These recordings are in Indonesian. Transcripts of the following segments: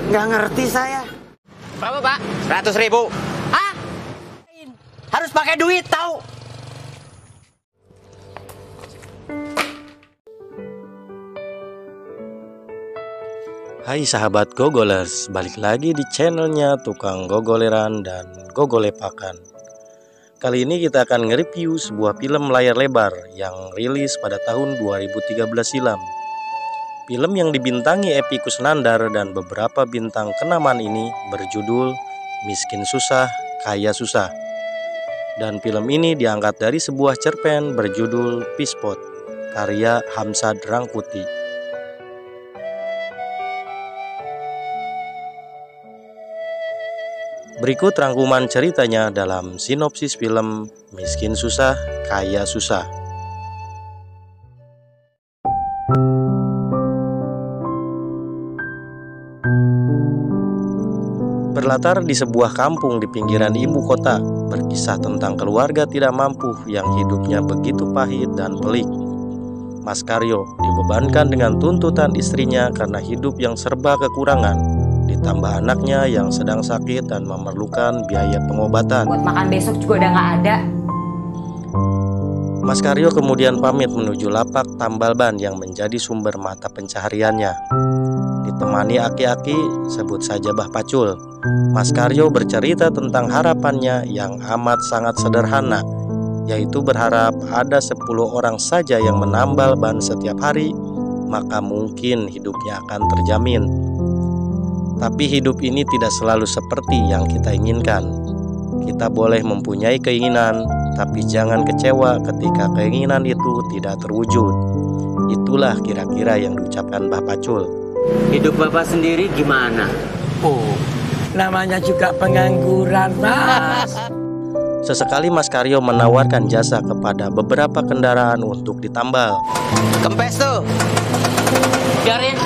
Nggak ngerti saya. Berapa Pak? 100.000. Hah? Harus pakai duit tahu? Hai sahabat gogolers, balik lagi di channelnya Tukang Gogoleran dan Gogolepakan. Kali ini kita akan nge-review sebuah film layar lebar yang rilis pada tahun 2013 silam. Film yang dibintangi Epy Kusnandar dan beberapa bintang kenamaan ini berjudul Miskin Susah, Kaya Susah. Dan film ini diangkat dari sebuah cerpen berjudul Pispot, karya Hamzad Rangkuti. Berikut rangkuman ceritanya dalam sinopsis film Miskin Susah, Kaya Susah. Berlatar di sebuah kampung di pinggiran ibu kota, berkisah tentang keluarga tidak mampu yang hidupnya begitu pahit dan pelik. Mas Karyo dibebankan dengan tuntutan istrinya karena hidup yang serba kekurangan, ditambah anaknya yang sedang sakit dan memerlukan biaya pengobatan. Buat makan besok juga udah nggak ada. Mas Karyo kemudian pamit menuju lapak tambal ban yang menjadi sumber mata pencahariannya. Ditemani aki-aki, sebut saja Bah Pacul, Mas Karyo bercerita tentang harapannya yang amat sangat sederhana, yaitu berharap ada 10 orang saja yang menambal ban setiap hari, maka mungkin hidupnya akan terjamin. Tapi hidup ini tidak selalu seperti yang kita inginkan. Kita boleh mempunyai keinginan, tapi jangan kecewa ketika keinginan itu tidak terwujud. Itulah kira-kira yang diucapkan Bah Pacul. Hidup Bapak sendiri gimana? Oh, namanya juga pengangguran, Mas. Sesekali Mas Karyo menawarkan jasa kepada beberapa kendaraan untuk ditambal. Kempes tuh. Biarin.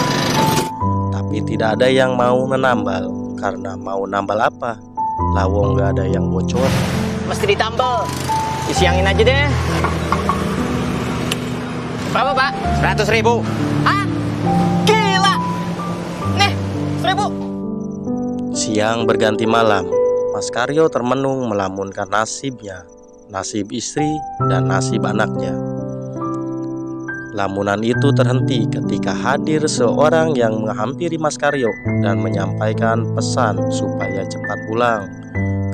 Tapi tidak ada yang mau menambal. Karena mau nambal apa? Lawong gak ada yang bocor. Mesti ditambal. Disiangin aja deh. Berapa Pak? 100.000. Hah? Gila. Nih, 1.000. Siang berganti malam, Mas Karyo termenung melamunkan nasibnya, nasib istri dan nasib anaknya. Lamunan itu terhenti ketika hadir seorang yang menghampiri Mas Karyo dan menyampaikan pesan supaya cepat pulang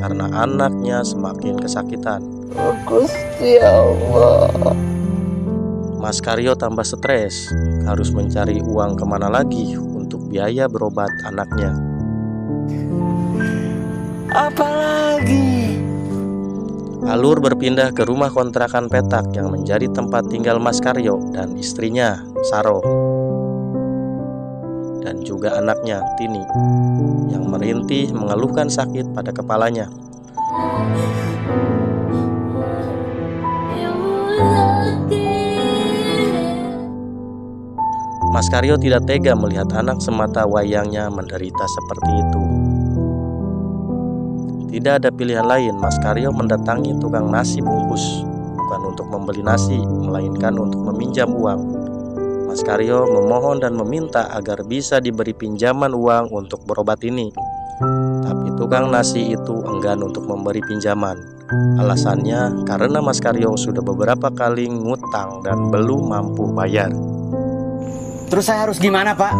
karena anaknya semakin kesakitan. Gusti Allah. Mas Karyo tambah stres, harus mencari uang kemana lagi untuk biaya berobat anaknya. Apalagi? Alur berpindah ke rumah kontrakan petak yang menjadi tempat tinggal Mas Karyo dan istrinya, Saro, dan juga anaknya, Tini, yang merintih mengeluhkan sakit pada kepalanya. Mas Karyo tidak tega melihat anak semata wayangnya menderita seperti itu. Tidak ada pilihan lain, Mas Karyo mendatangi tukang nasi bungkus, bukan untuk membeli nasi, melainkan untuk meminjam uang. Mas Karyo memohon dan meminta agar bisa diberi pinjaman uang untuk berobat ini. Tapi tukang nasi itu enggan untuk memberi pinjaman. Alasannya karena Mas Karyo sudah beberapa kali ngutang dan belum mampu bayar. Terus saya harus gimana, Pak?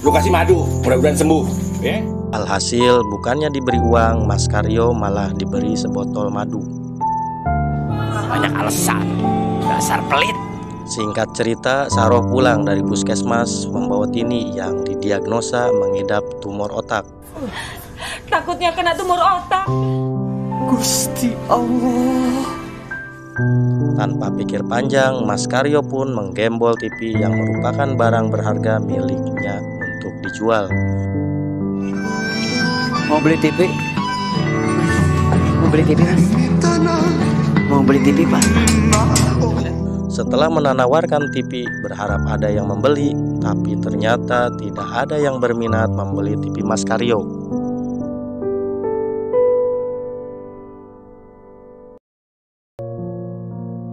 Lu kasih madu, mudah-mudahan sembuh, ya? Alhasil bukannya diberi uang, Mas Karyo malah diberi sebotol madu. Banyak alasan. Dasar pelit. Singkat cerita, Saroh pulang dari puskesmas membawa Tini yang didiagnosa mengidap tumor otak. Takutnya kena tumor otak. Gusti Allah. Tanpa pikir panjang, Mas Karyo pun menggembol TV yang merupakan barang berharga miliknya untuk dijual. Mau beli TV? Mau beli TV, Mas? Mau beli TV, Pak? Setelah menawarkan TV berharap ada yang membeli, tapi ternyata tidak ada yang berminat membeli TV Mas Karyo.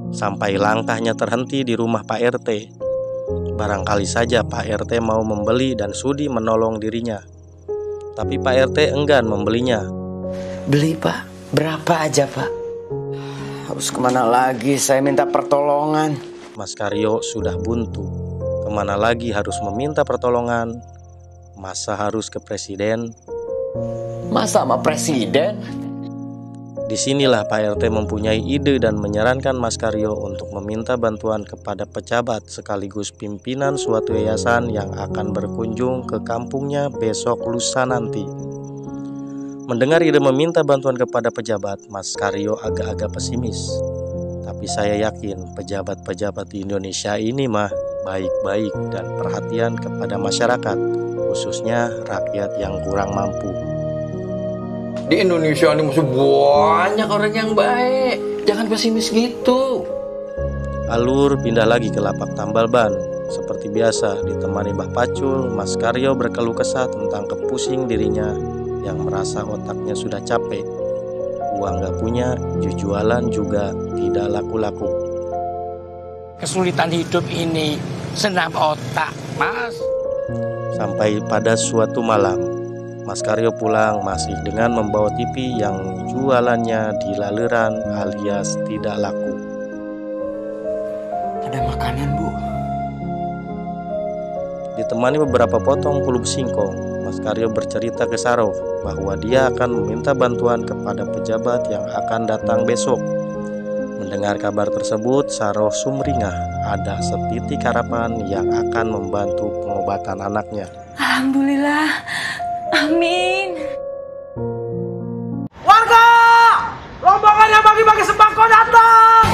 Sampai langkahnya terhenti di rumah Pak RT. Barangkali saja Pak RT mau membeli dan sudi menolong dirinya. Tapi Pak RT enggan membelinya. Beli Pak, berapa aja Pak? Harus kemana lagi saya minta pertolongan? Mas Karyo sudah buntu. Kemana lagi harus meminta pertolongan? Masa harus ke presiden? Masa sama presiden? Disinilah Pak RT mempunyai ide dan menyarankan Mas Karyo untuk meminta bantuan kepada pejabat sekaligus pimpinan suatu yayasan yang akan berkunjung ke kampungnya besok lusa nanti. Mendengar ide meminta bantuan kepada pejabat, Mas Karyo agak-agak pesimis. Tapi saya yakin pejabat-pejabat di Indonesia ini mah baik-baik dan perhatian kepada masyarakat, khususnya rakyat yang kurang mampu. Di Indonesia ini masih banyak orang yang baik. Jangan pesimis gitu. Alur pindah lagi ke lapak tambal ban. Seperti biasa ditemani Mbah Pacul, Mas Karyo berkeluh kesah tentang kepusing dirinya yang merasa otaknya sudah capek. Uang gak punya, jualan juga tidak laku-laku. Kesulitan hidup ini senam otak, Mas. Sampai pada suatu malam, Mas Karyo pulang masih dengan membawa TV yang jualannya dilaluran alias tidak laku. Ada makanan, Bu. Ditemani beberapa potong kulub singkong, Mas Karyo bercerita ke Saroh bahwa dia akan meminta bantuan kepada pejabat yang akan datang besok. Mendengar kabar tersebut, Saroh sumringah ada setitik harapan yang akan membantu pengobatan anaknya. Alhamdulillah. Amin. Warga, rombongan yang bagi-bagi sembako datang.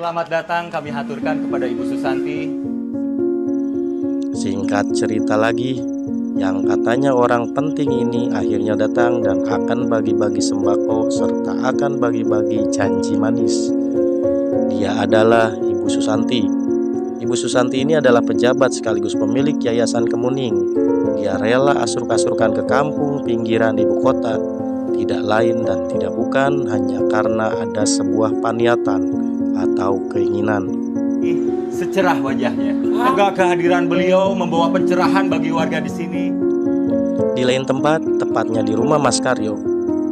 Selamat datang kami haturkan kepada Ibu Susanti. Singkat cerita lagi, yang katanya orang penting ini akhirnya datang dan akan bagi-bagi sembako serta akan bagi-bagi janji manis. Dia adalah Ibu Susanti. Ibu Susanti ini adalah pejabat sekaligus pemilik Yayasan Kemuning. Dia rela asruk-asrukan ke kampung pinggiran ibu kota, tidak lain dan tidak bukan hanya karena ada sebuah paniatan atau keinginan. Secerah wajahnya. Semoga kehadiran beliau membawa pencerahan bagi warga di sini. Di lain tempat, tepatnya di rumah Mas Karyo,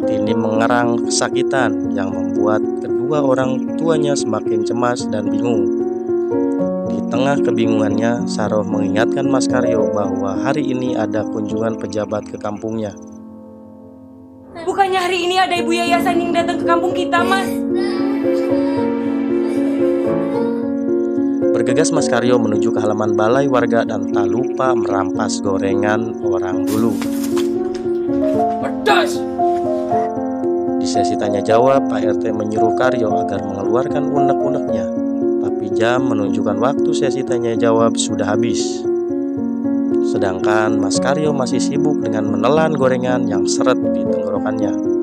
Tini mengerang kesakitan yang membuat kedua orang tuanya semakin cemas dan bingung. Di tengah kebingungannya, Saroh mengingatkan Mas Karyo bahwa hari ini ada kunjungan pejabat ke kampungnya. Bukannya hari ini ada ibu yayasan yang datang ke kampung kita, Mas? Bergegas Mas Karyo menuju ke halaman balai warga dan tak lupa merampas gorengan orang dulu. Pedas! Di sesi tanya jawab, Pak RT menyuruh Karyo agar mengeluarkan unek-uneknya. Tapi jam menunjukkan waktu sesi tanya jawab sudah habis. Sedangkan Mas Karyo masih sibuk dengan menelan gorengan yang seret di tenggorokannya.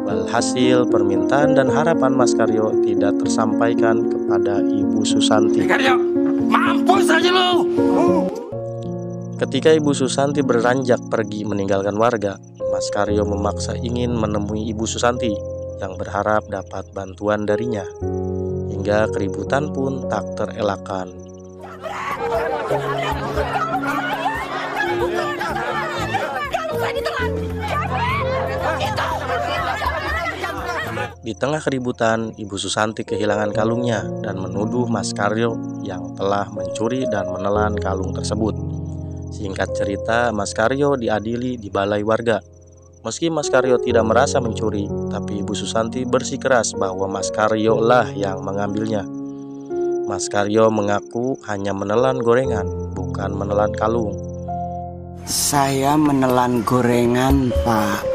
Walhasil permintaan dan harapan Mas Karyo tidak tersampaikan kepada Ibu Susanti. Karyo, mampus aja lu! Ketika Ibu Susanti beranjak pergi meninggalkan warga, Mas Karyo memaksa ingin menemui Ibu Susanti yang berharap dapat bantuan darinya. Hingga keributan pun tak terelakkan. Di tengah keributan, Ibu Susanti kehilangan kalungnya dan menuduh Mas Karyo yang telah mencuri dan menelan kalung tersebut. Singkat cerita, Mas Karyo diadili di balai warga. Meski Mas Karyo tidak merasa mencuri, tapi Ibu Susanti bersikeras bahwa Mas Karyo lah yang mengambilnya. Mas Karyo mengaku hanya menelan gorengan, bukan menelan kalung. Saya menelan gorengan, Pak.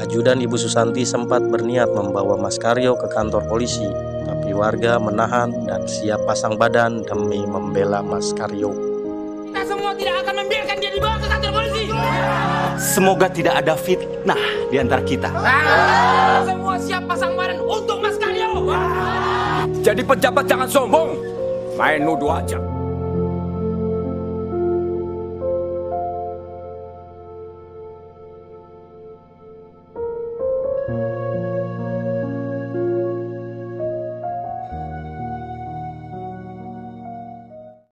Ajudan Ibu Susanti sempat berniat membawa Mas Karyo ke kantor polisi, tapi warga menahan dan siap pasang badan demi membela Mas Karyo. Kita semua tidak akan membiarkan dia dibawa ke kantor polisi. Semoga tidak ada fitnah di antara kita. Semua siap pasang badan untuk Mas Karyo. Jadi pejabat jangan sombong. Main nuduh aja.